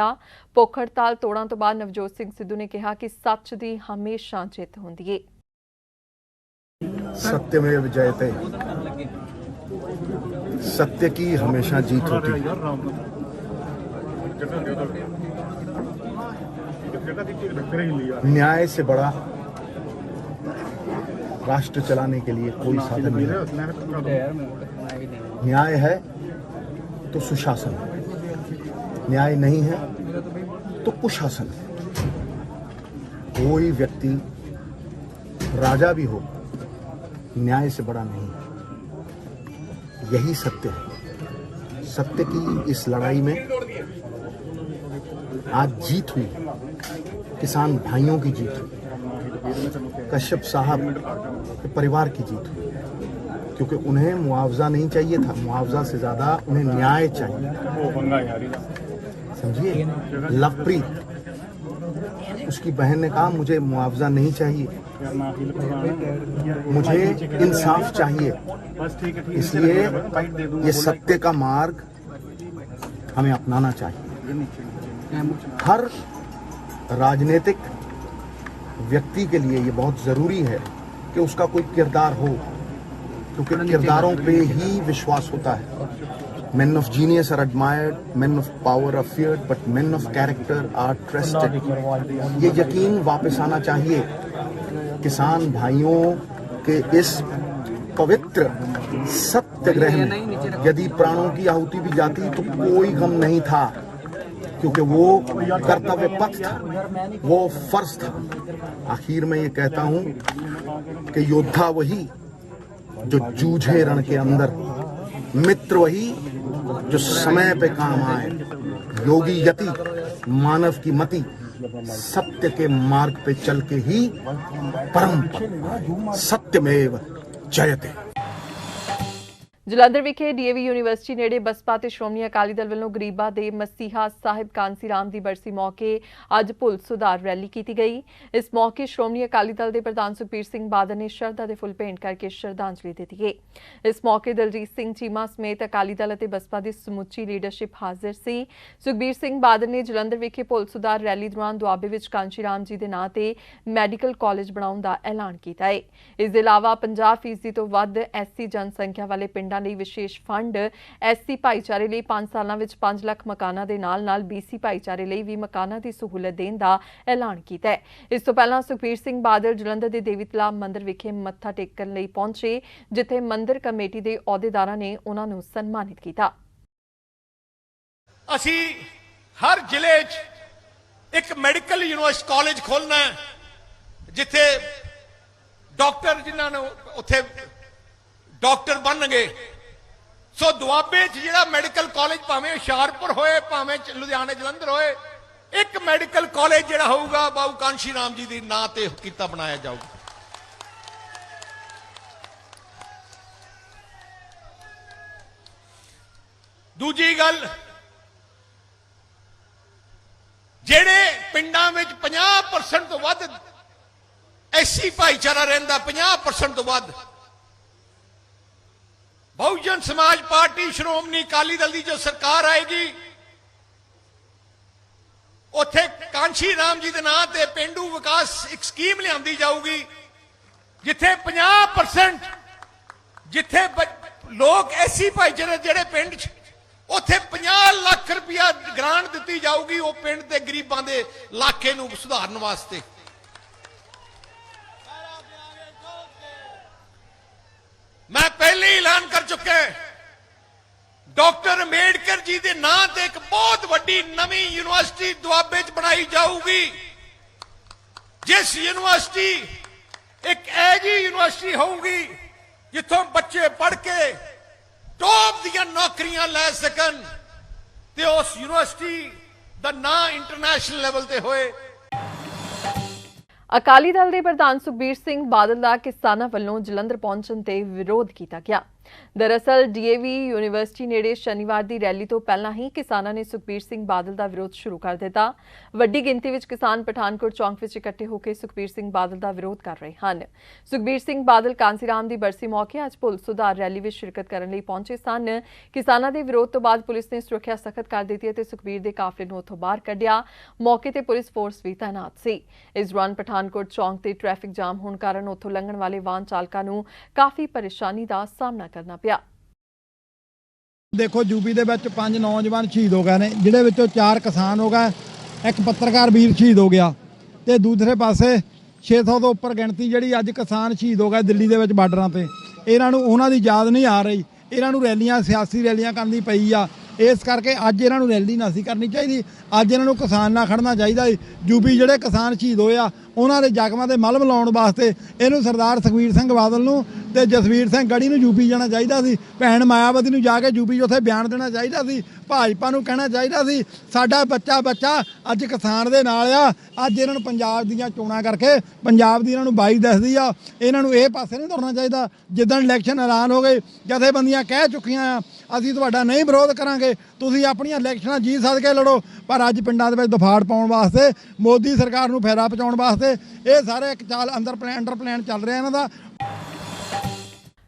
ਭੁੱਖ ਹੜਤਾਲ ਤੋੜਨ ਤੋਂ ਬਾਅਦ ਨਵਜੋਤ ਸਿੰਘ ਸਿੱਧੂ ਨੇ ਕਿਹਾ ਕਿ ਸੱਚ ਦੀ ਹਮੇਸ਼ਾ ਜਿੱਤ ਹੁੰਦੀ ਹੈ। सत्यमेव जयते, सत्य की हमेशा जीत होती है। न्याय से बड़ा राष्ट्र चलाने के लिए कोई साधन नहीं है। न्याय है तो सुशासन, न्याय नहीं है तो कुशासन। कोई व्यक्ति राजा भी हो, न्याय से बड़ा नहीं। यही सत्य है। सत्य की इस लड़ाई में आज जीत हुई, किसान भाइयों की जीत हुई, कश्यप साहब के परिवार की जीत हुई, क्योंकि उन्हें मुआवजा नहीं चाहिए था, मुआवजा से ज्यादा उन्हें न्याय चाहिए। समझिए, लवप्रीत उसकी बहन ने कहा मुझे मुआवजा नहीं चाहिए, मुझे इंसाफ चाहिए। इसलिए ये सत्य का मार्ग हमें अपनाना चाहिए। हर राजनीतिक व्यक्ति के लिए ये बहुत जरूरी है कि उसका कोई किरदार हो, क्योंकि किरदारों पे ही विश्वास होता है। Men of genius are admired, men of power are feared, but men of character are trusted. ये यकीन वापस आना चाहिए। किसान भाइयों के इस पवित्र सत्याग्रह में यदि प्राणों की आहुति भी जाती तो कोई गम नहीं था, क्योंकि वो कर्तव्य पथ था, वो फर्ज था। आखिर में ये कहता हूँ कि योद्धा वही जो जूझे रण के अंदर, मित्र वही जो समय पे काम आए, योगी यति मानव की मति सत्य के मार्ग पे चल के ही परम पद सत्यमेव जयते। ਜਲੰਧਰ ਵਿਖੇ ਡੀਏਵੀ ਯੂਨੀਵਰਸਿਟੀ ਨੇੜੇ ਬਸਪਾ ਤੇ ਸ਼੍ਰੋਮਣੀ ਅਕਾਲੀ ਦਲ ਵੱਲੋਂ ਗਰੀਬਾਂ ਦੇ ਮਸੀਹਾ ਸਾਹਿਬ ਕਾਂਸੀ ਰਾਮ ਦੀ ਬਰਸੀ ਮੌਕੇ ਅੱਜ ਭੁੱਲ ਸੁਧਾਰ ਰੈਲੀ ਕੀਤੀ ਗਈ। ਇਸ ਮੌਕੇ ਸ਼੍ਰੋਮਣੀ ਅਕਾਲੀ ਦਲ ਦੇ ਪ੍ਰਧਾਨ ਸੁਖਬੀਰ ਸਿੰਘ ਬਾਦਲ ਨੇ ਸ਼ਰਧਾ ਦੇ ਫੁੱਲ ਭੇਂਟ ਕਰਕੇ ਸ਼ਰਧਾਂਜਲੀ ਦਿੱਤੀ ਗਈ। ਇਸ ਮੌਕੇ ਦਲਜੀਤ ਸਿੰਘ ਚੀਮਾ ਸਮੇਤ ਅਕਾਲੀ ਦਲ ਅਤੇ ਬਸਪਾ ਦੀ ਸਮੁੱਚੀ ਲੀਡਰਸ਼ਿਪ ਹਾਜ਼ਰ ਸੀ। ਸੁਖਬੀਰ ਸਿੰਘ ਬਾਦਲ ਨੇ ਜਲੰਧਰ ਵਿਖੇ ਭੁੱਲ ਸੁਧਾਰ ਰੈਲੀ ਦੌਰਾਨ ਦੁਆਬੇ ਵਿੱਚ ਕਾਂਸ਼ੀ ਰਾਮ ਜੀ ਦੇ ਨਾਂ ਤੇ ਮੈਡੀਕਲ ਕਾਲਜ ਬਣਾਉਣ ਦਾ ਐਲਾਨ ਕੀਤਾ ਹੈ। ਇਸ ਦੇ ਇਲਾਵਾ 50% ਤੋਂ ਵੱਧ ਐਸਸੀ ਜਨਸੰਖਿਆ ਵਾਲੇ ਪਿੰਡਾਂ ਲਈ ਵਿਸ਼ੇਸ਼ ਫੰਡ, ਐਸਸੀ ਭਾਈਚਾਰੇ ਲਈ 5 ਸਾਲਾਂ ਵਿੱਚ 5 ਲੱਖ ਮਕਾਨਾਂ ਦੇ ਨਾਲ-ਨਾਲ ਬੀਸੀ ਭਾਈਚਾਰੇ ਲਈ ਵੀ ਮਕਾਨਾਂ ਦੀ ਸਹੂਲਤ ਦੇਣ ਦਾ ਐਲਾਨ ਕੀਤਾ ਹੈ। ਇਸ ਤੋਂ ਪਹਿਲਾਂ ਸੁਖਬੀਰ ਸਿੰਘ ਬਾਦਲ ਜਲੰਧਰ ਦੇ ਦੇਵੀ ਤਲਾਬ ਮੰਦਿਰ ਵਿਖੇ ਮੱਥਾ ਟੇਕਣ ਲਈ ਪਹੁੰਚੇ, ਜਿੱਥੇ ਮੰਦਿਰ ਕਮੇਟੀ ਦੇ ਅਹੁਦੇਦਾਰਾਂ ਨੇ ਉਹਨਾਂ ਨੂੰ ਸਨਮਾਨਿਤ ਕੀਤਾ। ਅਸੀਂ ਹਰ ਜ਼ਿਲ੍ਹੇ 'ਚ ਇੱਕ ਮੈਡੀਕਲ ਯੂਨੀਵਰਸਿਟੀ ਕਾਲਜ ਖੋਲ੍ਹਣਾ ਹੈ, ਜਿੱਥੇ ਡਾਕਟਰ ਜਿਨ੍ਹਾਂ ਨੂੰ ਉੱਥੇ ਡਾਕਟਰ ਬਣਨਗੇ। ਸੋ ਦੁਆਬੇ 'ਚ ਜਿਹੜਾ ਮੈਡੀਕਲ ਕਾਲਜ ਭਾਵੇਂ ਹੁਸ਼ਿਆਰਪੁਰ ਹੋਏ, ਭਾਵੇਂ ਲੁਧਿਆਣੇ ਜਲੰਧਰ ਹੋਏ, ਇੱਕ ਮੈਡੀਕਲ ਕਾਲਜ ਜਿਹੜਾ ਹੋਊਗਾ ਬਾਬੂ ਕਾਂਸ਼ੀ ਰਾਮ ਜੀ ਦੇ ਨਾਂ ਤੇ ਕੀਤਾ ਬਣਾਇਆ ਜਾਊਗਾ। ਦੂਜੀ ਗੱਲ, ਜਿਹੜੇ ਪਿੰਡਾਂ ਵਿੱਚ 50% ਤੋਂ ਵੱਧ ਐਸਸੀ ਭਾਈਚਾਰਾ ਰਹਿੰਦਾ, 50% ਤੋਂ ਵੱਧ, बहुजन समाज पार्टी श्रोमणी अकाली दल की जो सरकार आएगी, उत्थे कांशी राम जी के नाम से पेंडू विकास एक स्कीम लियांदी जाऊगी, जिथे 50% जिथे लोग ऐसी भाईचारे जेड़े पिंड उत्थे 50 लाख रुपया ग्रांट दी जाऊगी, वो पिंड के गरीबों के इलाके नूं सुधारन वास्ते। मैं पहले ही ऐलान कर चुका है, डॉक्टर अंबेडकर जी के नाम से एक बहुत बड़ी नवी यूनिवर्सिटी दुआबे च बनाई जाऊगी, जिस यूनिवर्सिटी एक ऐसी यूनिवर्सिटी होगी जिथों बच्चे पढ़ के टॉप दी नौकरियां लै सकन, ते उस यूनिवर्सिटी दा नाम इंटरनेशनल लेवल ते होए। ਅਕਾਲੀ ਦਲ ਦੇ ਪ੍ਰਧਾਨ ਸੁਖਬੀਰ ਸਿੰਘ ਬਾਦਲ ਦਾ ਕਿਸਾਨਾਂ ਵੱਲੋਂ ਜਲੰਧਰ ਪਹੁੰਚਣ ਤੇ ਵਿਰੋਧ ਕੀਤਾ ਗਿਆ। ਦਰਅਸਲ ਡੀਏਵੀ ਯੂਨੀਵਰਸਿਟੀ ਨੇੜੇ ਸ਼ਨੀਵਾਰ ਦੀ ਰੈਲੀ ਤੋਂ ਪਹਿਲਾਂ ਹੀ ਕਿਸਾਨਾਂ ਨੇ ਸੁਖਬੀਰ ਸਿੰਘ ਬਾਦਲ ਦਾ ਵਿਰੋਧ ਸ਼ੁਰੂ ਕਰ ਦਿੱਤਾ। ਵੱਡੀ ਗਿਣਤੀ ਵਿੱਚ ਕਿਸਾਨ ਪਠਾਨਕੋਟ ਚੌਂਕ ਵਿੱਚ ਇਕੱਠੇ ਹੋ ਕੇ ਸੁਖਬੀਰ ਸਿੰਘ ਬਾਦਲ ਦਾ ਵਿਰੋਧ ਕਰ ਰਹੇ ਹਨ। ਸੁਖਬੀਰ ਸਿੰਘ ਬਾਦਲ ਕਾਂਸੀ ਰਾਮ ਦੀ ਬਰਸੀ ਮੌਕੇ ਅੱਜ ਭੁੱਲ ਸੁਧਾਰ ਰੈਲੀ ਵਿੱਚ ਸ਼ਿਰਕਤ ਕਰਨ ਲਈ ਪਹੁੰਚੇ ਸਨ। ਕਿਸਾਨਾਂ ਦੇ ਵਿਰੋਧ ਤੋਂ ਬਾਅਦ ਪੁਲਿਸ ਨੇ ਸੁਰੱਖਿਆ ਸਖਤ ਕਰ ਦਿੱਤੀ ਅਤੇ ਸੁਖਬੀਰ ਦੇ ਕਾਫਲੇ ਨੂੰ ਉੱਥੋਂ ਬਾਹਰ ਕੱਢਿਆ। ਮੌਕੇ ਤੇ ਪੁਲਿਸ ਫੋਰਸ ਵੀ ਤਾਇਨਾਤ ਸੀ। ਇਸ ਦੌਰਾਨ ਪਠਾਨਕੋਟ ਚੌਂਕ ਤੇ ਟ੍ਰੈਫਿਕ ਜਾਮ ਹੋਣ ਕਾਰਨ ਉੱਥੋਂ ਲੰਘਣ ਵਾਲੇ ਵਾਹਨ ਚਾਲਕਾਂ ਨੂੰ ਕਾਫੀ ਪਰੇਸ਼ਾਨੀ ਦਾ ਸਾਹਮਣਾ ਕਰਨਾ ਪਿਆ। देखो यूपी ਦੇ ਵਿੱਚ 5 ਨੌਜਵਾਨ ਸ਼ਹੀਦ ਹੋ ਗਏ ਨੇ, ਜਿਹੜੇ ਵਿੱਚੋਂ 4 ਕਿਸਾਨ ਹੋ ਗਏ, ਇੱਕ ਪੱਤਰਕਾਰ ਵੀਰ ਸ਼ਹੀਦ ਹੋ ਗਿਆ, ਤੇ ਦੂਸਰੇ ਪਾਸੇ 600 ਤੋਂ ਉੱਪਰ ਗਿਣਤੀ ਜਿਹੜੀ ਅੱਜ ਕਿਸਾਨ ਸ਼ਹੀਦ ਹੋ ਗਏ ਦਿੱਲੀ ਦੇ ਵਿੱਚ ਬਾਰਡਰਾਂ ਤੇ। ਇਹਨਾਂ ਨੂੰ ਉਹਨਾਂ ਦੀ ਯਾਦ ਨਹੀਂ ਆ ਰਹੀ, ਇਹਨਾਂ ਨੂੰ ਰੈਲੀਆਂ, ਸਿਆਸੀ ਰੈਲੀਆਂ ਕਰਨੀ ਪਈ ਆ। ਇਸ ਕਰਕੇ ਅੱਜ ਇਹਨਾਂ ਨੂੰ ਰੈਲੀ ਨਾ ਸੀ ਕਰਨੀ ਚਾਹੀਦੀ, ਅੱਜ ਇਹਨਾਂ ਨੂੰ ਕਿਸਾਨ ਨਾਲ ਖੜਨਾ ਚਾਹੀਦਾ। ਯੂਪੀ ਜਿਹੜੇ ਕਿਸਾਨ ਸ਼ਹੀਦ ਹੋਏ ਆ ਉਹਨਾਂ ਦੇ ਜ਼ਖਮਾਂ ਤੇ ਮਲਮ ਲਾਉਣ ਵਾਸਤੇ ਇਹਨੂੰ ਸਰਦਾਰ ਸੁਖਬੀਰ ਸਿੰਘ ਬਾਦਲ ਨੂੰ ਤੇ ਜਸਵੀਰ ਸਿੰਘ ਗੜੀ ਨੂੰ ਯੂਪੀ ਜਾਣਾ ਚਾਹੀਦਾ ਸੀ। ਭੈਣ ਮਾਇਆਵਤੀ ਨੂੰ ਜਾ ਕੇ ਯੂਪੀ 'ਚ ਉੱਥੇ ਬਿਆਨ ਦੇਣਾ ਚਾਹੀਦਾ ਸੀ। ਭਾਜਪਾ ਨੂੰ ਕਹਿਣਾ ਚਾਹੀਦਾ ਸੀ ਸਾਡਾ ਬੱਚਾ ਅੱਜ ਕਿਸਾਨ ਦੇ ਨਾਲ ਆ। ਅੱਜ ਇਹਨਾਂ ਨੂੰ ਪੰਜਾਬ ਦੀਆਂ ਚੋਣਾਂ ਕਰਕੇ ਪੰਜਾਬ ਦੀ ਇਹਨਾਂ ਨੂੰ ਬਾਈ ਦੱਸਦੀ ਆ, ਇਹਨਾਂ ਨੂੰ ਇਹ ਪਾਸੇ ਨਹੀਂ ਤੁਰਨਾ ਚਾਹੀਦਾ। ਜਿੱਦਣ ਇਲੈਕਸ਼ਨ ਐਲਾਨ ਹੋ ਗਏ, ਜਥੇਬੰਦੀਆਂ ਕਹਿ ਚੁੱਕੀਆਂ ਆ ਅਸੀਂ ਤੁਹਾਡਾ ਨਹੀਂ ਵਿਰੋਧ ਕਰਾਂਗੇ, ਤੁਸੀਂ ਆਪਣੀਆਂ ਇਲੈਕਸ਼ਨਾਂ ਜੀ ਸਦ ਕੇ ਲੜੋ। ਪਰ ਅੱਜ ਪਿੰਡਾਂ ਦੇ ਵਿੱਚ ਦਫਾੜ ਪਾਉਣ ਵਾਸਤੇ, ਮੋਦੀ ਸਰਕਾਰ ਨੂੰ ਫਾਇਦਾ ਪਹੁੰਚਾਉਣ ਵਾਸਤੇ ਇਹ ਸਾਰੇ ਇੱਕ ਚਾਲ ਅੰਡਰ ਪਲਾਨ ਚੱਲ ਰਿਹਾ ਇਹਨਾਂ ਦਾ।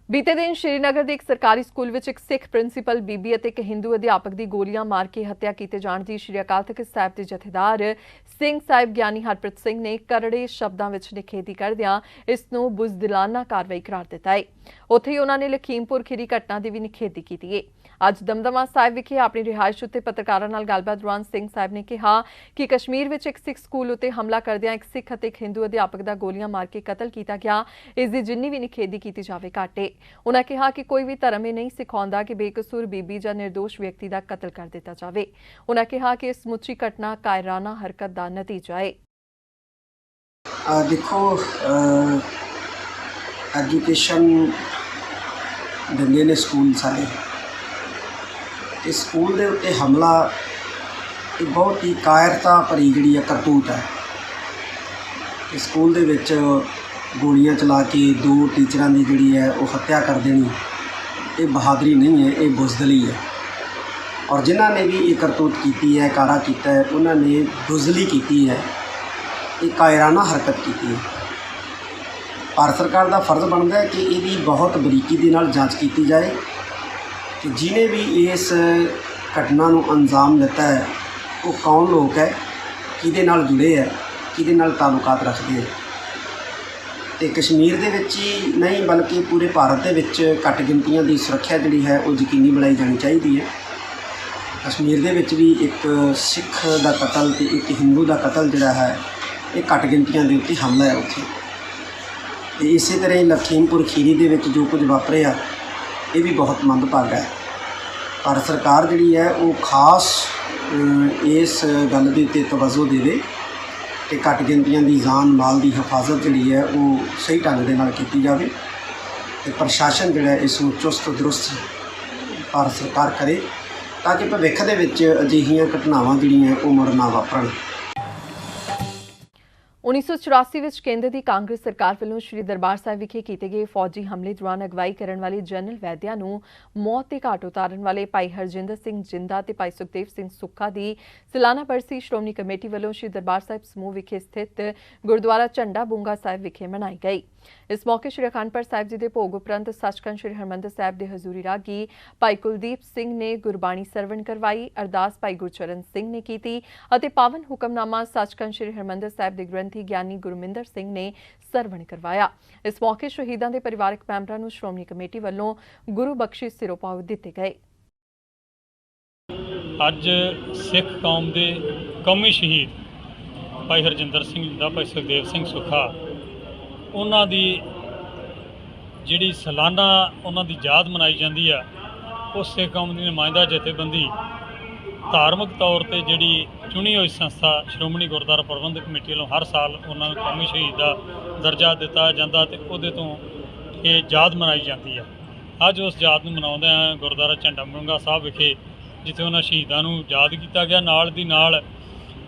ਬੀਤੇ ਦਿਨ ਸ਼੍ਰੀਨਗਰ ਦੇ ਇੱਕ ਸਰਕਾਰੀ ਸਕੂਲ ਵਿੱਚ ਇੱਕ ਸਿੱਖ ਪ੍ਰਿੰਸੀਪਲ ਬੀਬੀ ਅਤੇ ਇੱਕ ਹਿੰਦੂ ਅਧਿਆਪਕ ਦੀ ਗੋਲੀਆਂ ਮਾਰ ਕੇ ਹੱਤਿਆ ਕੀਤੇ ਜਾਣ ਦੀ ਸ਼੍ਰੀ ਅਕਾਲ ਤਖ਼ਤ ਸਾਹਿਬ ਦੇ ਜਥੇਦਾਰ ਸਿੰਘ ਸਾਹਿਬ ਗਿਆਨੀ ਹਰਪ੍ਰੀਤ ਸਿੰਘ ਨੇ ਕਰੜੇ ਸ਼ਬਦਾਂ ਵਿੱਚ ਨਿਖੇਧੀ ਕਰਦਿਆਂ ਇਸ ਨੂੰ ਬੁਜ਼ਦਿਲਾਨਾ ਕਾਰਵਾਈ ਕਰਾਰ ਦਿੱਤਾ ਹੈ। ਉੱਥੇ ਹੀ ਉਹਨਾਂ ਨੇ ਲਖੀਮਪੁਰ ਖੀਰੀ ਘਟਨਾ ਦੀ ਵੀ ਨਿਖੇਧੀ ਕੀਤੀ ਹੈ। ਅੱਜ ਦਮਦਮਾ ਸਾਹਿਬ ਵਿਖੇ ਆਪਣੀ ਰਿਹਾਇਸ਼ ਉੱਤੇ ਪੱਤਰਕਾਰਾਂ ਨਾਲ ਗੱਲਬਾਤ ਦੌਰਾਨ ਸਿੰਘ ਸਾਹਿਬ ਨੇ ਕਿਹਾ ਕਿ ਕਸ਼ਮੀਰ ਵਿੱਚ ਇੱਕ ਸਿੱਖ ਸਕੂਲ ਉੱਤੇ ਹਮਲਾ ਕਰਦਿਆਂ ਇੱਕ ਸਿੱਖ ਅਤੇ ਇੱਕ ਹਿੰਦੂ ਅਧਿਆਪਕ ਦਾ ਗੋਲੀਆਂ ਮਾਰ ਕੇ ਕਤਲ ਕੀਤਾ ਗਿਆ। ਇਸ ਦੀ ਜਿੰਨੀ ਵੀ ਨਿਖੇਧੀ ਕੀਤੀ ਜਾਵੇ ਘੱਟ ਹੈ। ਉਨ੍ਹਾਂ ਕਿਹਾ ਕਿ ਕੋਈ ਵੀ ਧਰਮ ਇਹ ਨਹੀਂ ਸਿਖਾਉਂਦਾ ਕਿ ਬੇਕਸੂਰ ਬੀਬੀ ਜਾਂ ਨਿਰਦੋਸ਼ ਵਿਅਕਤੀ ਦਾ ਕਤਲ ਕਰ ਦਿੱਤਾ ਜਾਵੇ। ਉਨ੍ਹਾਂ ਕਿਹਾ ਕਿ ਇਸ ਸਮੁੱਚੀ ਘਟਨਾ ਕਾਇਰਾਨਾ ਹਰਕਤ ਦਾ ਨਤੀਜਾ ਹੈ। ਦੇਖੋ ਐਜੂਕੇਸ਼ਨ ਦਿੰਦੇ ਨੇ ਸਕੂਲ ਸਾਡੇ, ਇਸ ਸਕੂਲ ਦੇ ਉੱਤੇ ਹਮਲਾ ਇਹ ਬਹੁਤ ਹੀ ਕਾਇਰਤਾ ਭਰੀ ਜਿਹੜੀ ਹੈ ਕਰਤੂਤ ਹੈ। ਸਕੂਲ ਦੇ ਵਿੱਚ ਗੋਲੀਆਂ ਚਲਾ ਕੇ 2 ਟੀਚਰਾਂ ਦੀ ਜਿਹੜੀ ਹੈ ਉਹ ਹੱਤਿਆ ਕਰ ਦੇਣੀ, ਇਹ ਬਹਾਦਰੀ ਨਹੀਂ ਹੈ, ਇਹ ਬੁਜ਼ਦਲੀ ਹੈ। ਔਰ ਜਿਨ੍ਹਾਂ ਨੇ ਵੀ ਇਹ ਕਰਤੂਤ ਕੀਤੀ ਹੈ, ਕਾਰਾ ਕੀਤਾ ਹੈ, ਉਹਨਾਂ ਨੇ ਬੁਜ਼ਦਲੀ ਕੀਤੀ ਹੈ, ਇਹ ਕਾਇਰਾਨਾ ਹਰਕਤ ਕੀਤੀ ਹੈ। ਭਾਰਤ ਸਰਕਾਰ ਦਾ ਫਰਜ਼ ਬਣਦਾ ਹੈ ਕਿ ਇਹਦੀ ਬਹੁਤ ਬਰੀਕੀ ਦੇ ਨਾਲ ਜਾਂਚ ਕੀਤੀ ਜਾਏ ਕਿ ਜਿਹਨੇ ਵੀ ਇਸ ਘਟਨਾ ਨੂੰ ਅੰਜਾਮ ਦਿੱਤਾ ਹੈ ਉਹ ਕੌਣ ਲੋਕ ਹੈ, ਕਿਹਦੇ ਨਾਲ ਜੁੜੇ ਹੈ, ਕਿਹਦੇ ਨਾਲ ਤਾਲੁਕਾਤ ਰੱਖਦੇ ਹੈ। ਤੇ ਕਸ਼ਮੀਰ ਦੇ ਵਿੱਚ ਹੀ ਨਹੀਂ ਬਲਕਿ ਪੂਰੇ ਭਾਰਤ ਦੇ ਵਿੱਚ ਘੱਟ ਗਿਣਤੀਆਂ ਦੀ ਸੁਰੱਖਿਆ ਜਿਹੜੀ ਹੈ ਉਹ ਯਕੀਨੀ ਬਣਾਈ ਜਾਣੀ ਚਾਹੀਦੀ ਹੈ। ਕਸ਼ਮੀਰ ਦੇ ਵਿੱਚ ਵੀ ਇੱਕ ਸਿੱਖ ਦਾ ਕਤਲ ਤੇ ਇੱਕ ਹਿੰਦੂ ਦਾ ਕਤਲ ਜਿਹੜਾ ਹੈ ਇਹ ਘੱਟ ਗਿਣਤੀਆਂ ਦੇ ਉੱਤੇ ਹਮਲਾ ਹੈ ਉੱਥੇ। ਤੇ ਇਸੇ ਤਰ੍ਹਾਂ ਹੀ ਲਖੀਮਪੁਰ ਖੀਰੀ ਦੇ ਵਿੱਚ ਜੋ ਕੁਝ ਵਾਪਰਿਆ ਇਹ ਵੀ ਬਹੁਤ ਮੰਦਭਾਗਾ ਹੈ। ਭਾਰਤ ਸਰਕਾਰ ਜਿਹੜੀ ਹੈ ਉਹ ਖਾਸ ਇਸ ਗੱਲ ਦੇ ਉੱਤੇ ਤਵੱਜੋ ਦੇਵੇ ਕਿ ਘੱਟ ਗਿਣਤੀਆਂ ਦੀ ਜਾਨ ਮਾਲ ਦੀ ਹਿਫਾਜ਼ਤ ਜਿਹੜੀ ਹੈ ਉਹ ਸਹੀ ਢੰਗ ਦੇ ਨਾਲ ਕੀਤੀ ਜਾਵੇ ਤੇ ਪ੍ਰਸ਼ਾਸਨ ਜਿਹੜਾ ਇਸ ਨੂੰ ਚੁਸਤ ਦਰੁਸਤ ਭਾਰਤ ਸਰਕਾਰ ਕਰੇ ਤਾਂ ਕਿ ਭਵਿੱਖ ਦੇ ਵਿੱਚ ਅਜਿਹੀਆਂ ਘਟਨਾਵਾਂ ਜਿਹੜੀਆਂ ਉਹ ਮੁੜ ਨਾ ਵਾਪਰਨ। 1984 ਵਿੱਚ ਕੇਂਦਰ ਦੀ ਕਾਂਗਰਸ ਸਰਕਾਰ ਵੱਲੋਂ ਸ਼੍ਰੀ ਦਰਬਾਰ ਸਾਹਿਬ ਵਿਖੇ ਕੀਤੇ ਗਏ ਫੌਜੀ ਹਮਲੇ ਦੌਰਾਨ ਅਗਵਾਈ ਕਰਨ ਵਾਲੇ ਜਨਰਲ ਵੈਦਿਆ ਨੂੰ ਮੌਤ ਦੇ ਘਾਟ ਉਤਾਰਨ ਵਾਲੇ ਭਾਈ ਹਰਜਿੰਦਰ ਸਿੰਘ ਜਿੰਦਾ ਤੇ ਭਾਈ ਸੁਖਦੇਵ ਸਿੰਘ ਸੁੱਖਾ ਦੀ ਸਾਲਾਨਾ ਬਰਸੀ ਸ਼੍ਰੋਮਣੀ ਕਮੇਟੀ ਵੱਲੋਂ ਸ਼੍ਰੀ ਦਰਬਾਰ ਸਾਹਿਬ ਸਮੂਹ ਵਿਖੇ ਸਥਿਤ ਗੁਰਦੁਆਰਾ ਝੰਡਾ ਬੁੰਗਾ ਸਾਹਿਬ ਵਿਖੇ ਮਨਾਈ ਗਈ। ਇਸ ਮੌਕੇ ਸ਼੍ਰੀ ਅਖੰਡ ਪਾਠ ਸਾਹਿਬ ਜੀ ਦੇ ਭੋਗ ਉਪਰੰਤ ਸੱਚਖੰਡ ਸ਼੍ਰੀ ਹਰਿਮੰਦਰ ਸਾਹਿਬ ਦੇ ਹਜ਼ੂਰੀ ਰਾਗੀ ਭਾਈ ਕੁਲਦੀਪ ਸਿੰਘ ਨੇ ਗੁਰਬਾਣੀ ਸਰਵਣ ਕਰਵਾਈ। ਅਰਦਾਸ ਭਾਈ ਗੁਰਚਰਨ ਸਿੰਘ ਨੇ ਕੀਤੀ ਅਤੇ ਪਾਵਨ ਹੁਕਮਨਾਮਾ ਸੱਚਖੰਡ ਸ਼੍ਰੀ ਹਰਿਮੰਦਰ ਸਾਹਿਬ ਦੇ ਗ੍ਰੰਥੀ ਗਿਆਨੀ ਗੁਰਮਿੰਦਰ ਸਿੰਘ ਨੇ ਸਰਵਣ ਕਰਵਾਇਆ। ਇਸ ਮੌਕੇ ਸ਼ਹੀਦਾਂ ਦੇ ਪਰਿਵਾਰਕ ਮੈਂਬਰਾਂ ਨੂੰ ਸ਼੍ਰੋਮਣੀ ਕਮੇਟੀ ਵੱਲੋਂ ਗੁਰੂ ਬਖਸ਼ਿਸ਼ ਸਿਰੋਪਾਓ ਦਿੱਤੇ ਗਏ। ਅੱਜ ਸਿੱਖ ਕੌਮ ਦੇ ਕੌਮੀ ਸ਼ਹੀਦ ਭਾਈ ਹਰਜਿੰਦਰ ਸਿੰਘ ਦਾ ਭਾਈ ਸੁਖਦੇਵ ਸਿੰਘ ਸੁੱਖਾ ਉਹਨਾਂ ਦੀ ਜਿਹੜੀ ਸਾਲਾਨਾ ਉਹਨਾਂ ਦੀ ਯਾਦ ਮਨਾਈ ਜਾਂਦੀ ਆ। ਉਸ ਸਿੱਖ ਕੌਮ ਦੀ ਨੁਮਾਇੰਦਾ ਜਥੇਬੰਦੀ ਧਾਰਮਿਕ ਤੌਰ ਤੇ ਜਿਹੜੀ ਚੁਣੀ ਹੋਈ ਸੰਸਥਾ ਸ਼੍ਰੋਮਣੀ ਗੁਰਦੁਆਰਾ ਪ੍ਰਬੰਧਕ ਕਮੇਟੀ ਵੱਲੋਂ ਹਰ ਸਾਲ ਉਹਨਾਂ ਨੂੰ ਕੌਮੀ ਸ਼ਹੀਦ ਦਾ ਦਰਜਾ ਦਿੱਤਾ ਜਾਂਦਾ ਤੇ ਉਹਦੇ ਤੋਂ ਇਹ ਯਾਦ ਮਨਾਈ ਜਾਂਦੀ ਆ। ਅੱਜ ਉਸ ਯਾਦ ਨੂੰ ਮਨਾਉਂਦੇ ਹਾਂ ਗੁਰਦੁਆਰਾ ਝੰਡਾ ਬੁੰਗਾ ਸਾਹਿਬ ਵਿਖੇ, ਜਿੱਥੇ ਉਹਨਾਂ ਸ਼ਹੀਦਾਂ ਨੂੰ ਯਾਦ ਕੀਤਾ ਗਿਆ। ਨਾਲ ਦੀ ਨਾਲ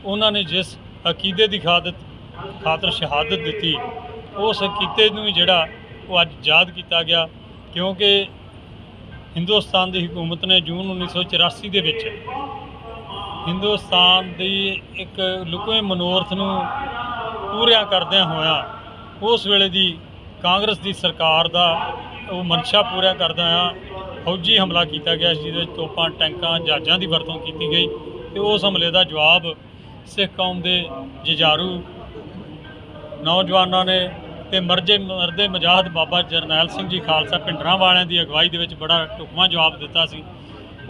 ਉਹਨਾਂ ਨੇ ਜਿਸ ਅਕੀਦੇ ਦੀ ਖਾਤਰ ਸ਼ਹਾਦਤ ਦਿੱਤੀ ਉਸ ਅਕੀਦੇ ਨੂੰ ਜਿਹੜਾ ਉਹ ਅੱਜ ਯਾਦ ਕੀਤਾ ਗਿਆ, ਕਿਉਂਕਿ ਹਿੰਦੁਸਤਾਨ ਦੀ ਹਕੂਮਤ ਨੇ ਜੂਨ 1984 ਦੇ ਵਿੱਚ ਹਿੰਦੁਸਤਾਨ ਦੀ ਇੱਕ ਲੁਕਵੇਂ ਮਨੋਰਥ ਨੂੰ ਪੂਰਿਆਂ ਕਰਦਿਆਂ ਹੋਇਆਂ ਉਸ ਵੇਲੇ ਦੀ ਕਾਂਗਰਸ ਦੀ ਸਰਕਾਰ ਦਾ ਉਹ ਮਨਸ਼ਾ ਪੂਰਾ ਕਰਦਿਆਂ ਹੋਇਆਂ ਫੌਜੀ ਹਮਲਾ ਕੀਤਾ ਗਿਆ, ਜਿਹਦੇ ਵਿੱਚ ਤੋਪਾਂ, ਟੈਂਕਾਂ, ਜਹਾਜ਼ਾਂ ਦੀ ਵਰਤੋਂ ਕੀਤੀ ਗਈ ਤੇ ਉਸ ਹਮਲੇ ਦਾ ਜਵਾਬ ਸਿੱਖ ਕੌਮ ਦੇ ਜੁਝਾਰੂ ਨੌਜਵਾਨਾਂ ਨੇ ਤੇ ਮਰਦੇ ਮੁਜਾਹਿਦ ਬਾਬਾ ਜਰਨੈਲ ਸਿੰਘ ਜੀ ਖਾਲਸਾ ਭਿੰਡਰਾਂ ਵਾਲਿਆਂ ਦੀ ਅਗਵਾਈ ਦੇ ਵਿੱਚ ਬੜਾ ਢੁਕਵਾਂ ਜਵਾਬ ਦਿੱਤਾ ਸੀ।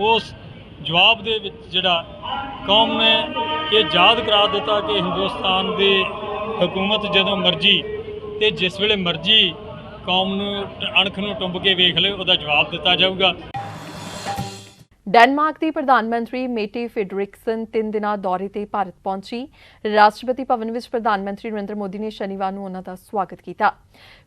ਉਸ ਜਵਾਬ ਦੇ ਵਿੱਚ ਜਿਹੜਾ ਕੌਮ ਨੇ ਇਹ ਯਾਦ ਕਰਾ ਦਿੱਤਾ ਕਿ ਹਿੰਦੁਸਤਾਨ ਦੀ ਹਕੂਮਤ ਜਦੋਂ ਮਰਜ਼ੀ ਤੇ ਜਿਸ ਵੇਲੇ ਮਰਜ਼ੀ ਕੌਮ ਨੂੰ ਅਣਖ ਨੂੰ ਟੁੰਬ ਕੇ ਵੇਖ ਲਏ, ਉਹਦਾ ਜਵਾਬ ਦਿੱਤਾ ਜਾਊਗਾ। ਡੈਨਮਾਰਕ ਦੀ ਪ੍ਰਧਾਨ ਮੰਤਰੀ ਮੇਟੇ ਫੈਡਰਿਕਸਨ 3 ਦਿਨਾਂ ਦੌਰੇ ਤੇ ਭਾਰਤ ਪਹੁੰਚੀ। ਰਾਸ਼ਟਰਪਤੀ ਭਵਨ ਵਿੱਚ ਪ੍ਰਧਾਨ ਮੰਤਰੀ ਨਰਿੰਦਰ ਮੋਦੀ ਨੇ ਸ਼ਨੀਵਾਰ ਨੂੰ ਉਹਨਾਂ ਦਾ ਸਵਾਗਤ ਕੀਤਾ।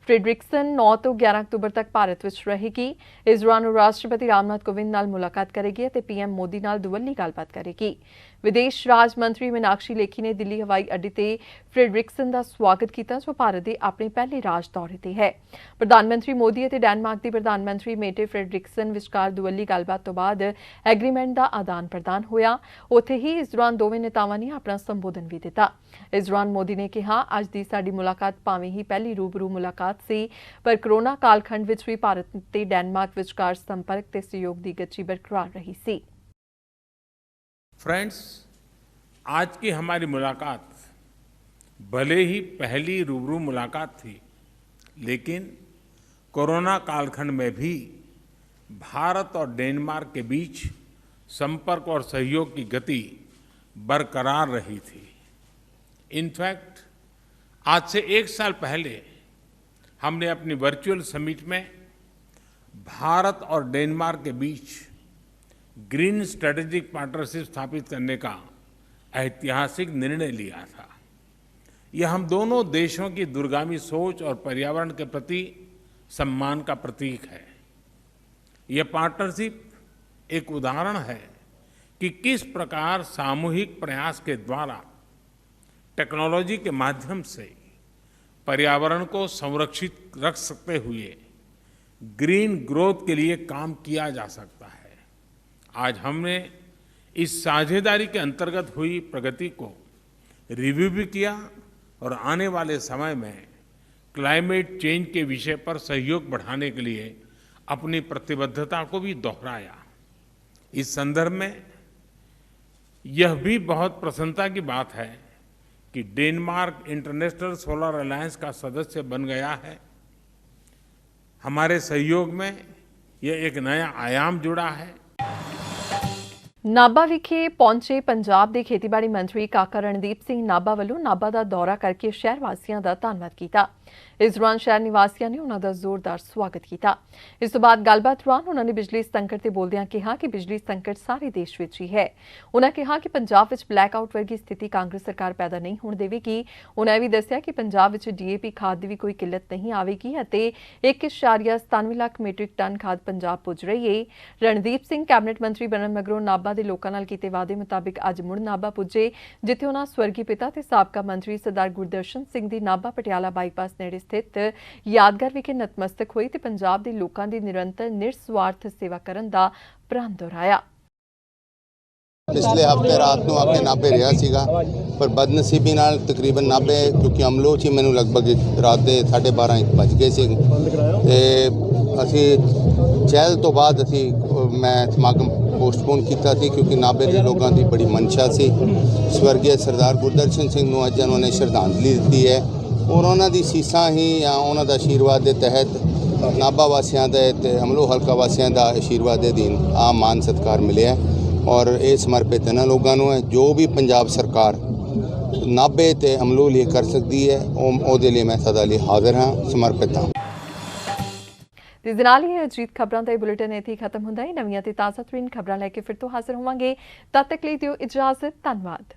ਫੈਡਰਿਕਸਨ 9 ਤੋਂ 11 ਅਕਤੂਬਰ ਤੱਕ ਭਾਰਤ ਵਿੱਚ ਰਹੇਗੀ। ਇਸ ਦੌਰਾਨ ਉਹ ਰਾਸ਼ਟਰਪਤੀ ਰਾਮਨਾਥ ਕੋਵਿੰਦ ਨਾਲ ਮੁਲਾਕਾਤ ਕਰੇਗੀ ਅਤੇ ਪੀਐਮ ਮੋਦੀ ਨਾਲ ਦੁਵੱਲੀ ਗੱਲਬਾਤ ਕਰੇਗੀ। ਵਿਦੇਸ਼ ਰਾਜ ਮੰਤਰੀ ਮੀਨਾਕਸ਼ੀ ਲੇਖੀ ਨੇ ਦਿੱਲੀ ਹਵਾਈ ਅੱਡੇ ਤੇ ਫੈਡਰਿਕਸਨ ਦਾ ਸਵਾਗਤ ਕੀਤਾ, ਜੋ ਭਾਰਤ ਦੇ ਆਪਣੇ ਪਹਿਲੇ ਰਾਜ ਦੌਰੇ ਤੇ ਹੈ। ਪ੍ਰਧਾਨ ਮੰਤਰੀ ਮੋਦੀ ਅਤੇ ਡੈਨਮਾਰਕ ਦੀ ਪ੍ਰਧਾਨ ਮੰਤਰੀ ਮੇਟੇ ਫੈਡਰਿਕਸਨ ਵਿਚਕਾਰ ਦੁਵੱਲੀ ਗੱਲਬਾਤ ਤੋਂ ਬਾਅਦ ਐਗਰੀਮੈਂਟ ਦਾ ਆਦਾਨ ਪ੍ਰਦਾਨ ਹੋਇਆ। ਉੱਥੇ ਹੀ ਇਸ ਦੌਰਾਨ ਦੋਵੇਂ ਨੇਤਾਵਾਂ ਨੇ ਆਪਣਾ ਸੰਬੋਧਨ ਵੀ ਦਿੱਤਾ। ਇਸ ਦੌਰਾਨ ਮੋਦੀ ਨੇ ਕਿਹਾ, ਅੱਜ ਦੀ ਸਾਡੀ ਮੁਲਾਕਾਤ ਭਾਵੇਂ ਹੀ ਪਹਿਲੀ ਰੂਬਰੂ ਮੁਲਾਕਾਤ ਸੀ, ਪਰ ਕੋਰੋਨਾ ਕਾਲਖੰਡ ਵਿੱਚ ਵੀ ਭਾਰਤ ਤੇ ਡੈਨਮਾਰਕ ਵਿਚਕਾਰ ਸੰਪਰਕ ਤੇ ਸਹਿਯੋਗ ਦੀ ਗਤੀ ਬਰਕਰਾਰ ਰਹੀ ਸੀ। फ्रेंड्स, आज की हमारी मुलाकात भले ही पहली रूबरू मुलाकात थी, लेकिन कोरोना कालखंड में भी भारत और डेनमार्क के बीच संपर्क और सहयोग की गति बरकरार रही थी। इनफैक्ट आज से 1 साल पहले हमने अपनी वर्चुअल समिट में भारत और डेनमार्क के बीच ग्रीन स्ट्रेटेजिक पार्टनरशिप स्थापित करने का ऐतिहासिक निर्णय लिया था। यह हम दोनों देशों की दूरगामी सोच और पर्यावरण के प्रति सम्मान का प्रतीक है। यह पार्टनरशिप एक उदाहरण है कि किस प्रकार सामूहिक प्रयास के द्वारा टेक्नोलॉजी के माध्यम से पर्यावरण को संरक्षित रख सकते हुए ग्रीन ग्रोथ के लिए काम किया जा सकता है। आज हमने इस साझेदारी के अंतर्गत हुई प्रगति को रिव्यू भी किया और आने वाले समय में क्लाइमेट चेंज के विषय पर सहयोग बढ़ाने के लिए अपनी प्रतिबद्धता को भी दोहराया। इस संदर्भ में यह भी बहुत प्रसन्नता की बात है कि डेनमार्क इंटरनेशनल सोलर अलायंस का सदस्य बन गया है। हमारे सहयोग में यह एक नया आयाम जुड़ा है। ਨਾਭਾ ਵਿਖੇ ਪਹੁੰਚੇ ਪੰਜਾਬ ਦੇ ਖੇਤੀਬਾੜੀ ਮੰਤਰੀ ਕਾਕਾ ਰਣਦੀਪ ਸਿੰਘ ਨਾਭਾ ਵੱਲੋਂ ਨਾਭਾ ਦਾ ਦੌਰਾ ਕਰਕੇ ਸ਼ਹਿਰ ਵਾਸੀਆਂ ਦਾ ਧੰਨਵਾਦ ਕੀਤਾ। ਇਸ ਦੌਰਾਨ ਸ਼ਹਿਰ ਨਿਵਾਸੀਆਂ ਨੇ ਉਹਨਾਂ ਦਾ ਜ਼ੋਰਦਾਰ ਸਵਾਗਤ ਕੀਤਾ। ਇਸ ਤੋਂ ਬਾਅਦ ਗੱਲਬਾਤ ਦੌਰਾਨ ਉਹਨਾਂ ਨੇ ਬਿਜਲੀ ਸੰਕਟ ਤੇ ਬੋਲਦਿਆਂ ਕਿਹਾ ਕਿ ਬਿਜਲੀ ਸੰਕਟ ਸਾਰੇ ਦੇਸ਼ ਵਿੱਚ ਹੀ ਹੈ। ਉਹਨਾਂ ਕਿਹਾ ਕਿ ਪੰਜਾਬ ਵਿੱਚ ਬਲੈਕਆਊਟ ਵਰਗੀ ਸਥਿਤੀ ਕਾਂਗਰਸ ਸਰਕਾਰ ਪੈਦਾ ਨਹੀਂ ਹੋਣ ਦੇਵੇਗੀ। ਉਹਨਾਂ ਇਹ ਵੀ ਦੱਸਿਆ ਕਿ ਪੰਜਾਬ ਵਿੱਚ ਡੀਏਪੀ ਖਾਦ ਦੀ ਵੀ ਕੋਈ ਕਿੱਲਤ ਨਹੀਂ ਆਵੇਗੀ ਅਤੇ 1.97 ਲੱਖ ਮੀਟ੍ਰਿਕ ਟਨ ਖਾਦ ਪੰਜਾਬ ਪੁੱਜ ਰਹੀ ਹੈ। ਰਣਦੀਪ ਸਿੰਘ ਕੈਬਨਿਟ ਮੰਤਰੀ ਬਣਨ ਮਗਰੋਂ ਨਾਭਾ ਦੇ ਲੋਕਾਂ ਨਾਲ ਕੀਤੇ ਵਾਅਦੇ ਮੁਤਾਬਿਕ ਅੱਜ ਮੁੜ ਨਾਭਾ ਪੁੱਜੇ, ਜਿੱਥੇ ਉਹਨਾਂ ਸਵਰਗੀ ਪਿਤਾ ਤੇ ਸਾਬਕਾ ਮੰਤਰੀ ਸਰਦਾਰ ਗੁਰਦਰਸ਼ਨ ਸਿੰਘ ਦੀ ਨਾਭਾ ਪਟਿਆਲਾ ਬਾਈਪਾਸ ਨੇੜੇ ਸਥਿਤ ਯਾਦਗਾਰ ਵਿਖੇ ਨਤਮਸਤਕ ਹੋਈ ਤੇ ਪੰਜਾਬ ਦੇ ਲੋਕਾਂ ਦੀ ਨਿਰੰਤਰ ਨਿਰਸਵਾਰਥ ਸੇਵਾ ਕਰਨ ਦਾ ਪ੍ਰਣ ਦੁਹਰਾਇਆ। पिछले हफ्ते रात ਨੂੰ आके नाभे ਰਿਹਾ ਸੀਗਾ, ਪਰ ਬਦਨਸੀਬੀ ਨਾਲ ਤਕਰੀਬਨ ਨਾਭੇ ਕਿਉਂਕਿ ਅਮਲੋ 'ਚ ਮੈਨੂੰ ਲਗਭਗ ਰਾਤ ਦੇ 12:30 ਵੱਜ ਗਏ ਸੀ ਤੇ ਅਸੀਂ ਚਹਿਲ ਤੋਂ ਬਾਅਦ ਮੈਂ ਸਮਾਗਮ ਪੋਸਟਪੋਨ ਕੀਤਾ ਸੀ ਕਿਉਂਕਿ ਨਾਭੇ ਦੇ ਲੋਕਾਂ ਦੀ ਬੜੀ ਮਨਸ਼ਾ ਸੀ। ਸਵਰਗੀ ਸਰਦਾਰ ਗੁਰਦਰਸ਼ਨ ਸਿੰਘ ਨੂੰ ਅੱਜ ਉਹਨਾਂ ਨੇ ਸ਼ਰਧਾਂਜਲੀ ਦਿੱਤੀ ਹੈ ਔਰ ਉਹਨਾਂ ਦੀ ਸੀਸਾਂ ਹੀ ਜਾਂ ਉਹਨਾਂ ਦਾ ਆਸ਼ੀਰਵਾਦ ਦੇ ਤਹਿਤ ਨਾਭਾ ਵਾਸੀਆਂ ਦੇ ਤੇ ਅਮਲੋ ਹਲਕਾ ਵਾਸੀਆਂ ਦਾ ਆਸ਼ੀਰਵਾਦ ਦੇ ਅਧੀਨ ਆ ਮਾਨ ਸਤਿਕਾਰ ਮਿਲਿਆ ਔਰ ਇਹ ਸਮਰਪਿਤ ਇਹਨਾਂ ਲੋਕਾਂ ਨੂੰ ਹੈ। ਜੋ ਵੀ ਪੰਜਾਬ ਸਰਕਾਰ ਨਾਭੇ ਤੇ ਅਮਲੋ ਲਈ ਕਰ ਸਕਦੀ ਹੈ ਉਹਦੇ ਲਈ ਮੈਂ ਸਦਾ ਲਈ ਹਾਜ਼ਰ ਹਾਂ, ਸਮਰਪਿਤ ਹਾਂ। ਇਸ ਨਾਲ ਹੀ ਅਜੀਤ ਖਬਰਾਂ ਦਾ ਇਹ ਬੁਲੇਟਿਨ ਇੱਥੇ ਹੀ ਖਤਮ ਹੁੰਦਾ ਹੈ। ਨਵੀਆਂ ਤੇ ਤਾਜ਼ਾ ਤਰੀਨ ਖਬਰਾਂ ਲੈ ਕੇ ਫਿਰ ਤੋਂ ਹਾਜ਼ਰ ਹੋਵਾਂਗੇ। ਤਦ ਤੱਕ ਲਈ ਦਿਓ ਇਜਾਜ਼ਤ। ਧੰਨਵਾਦ।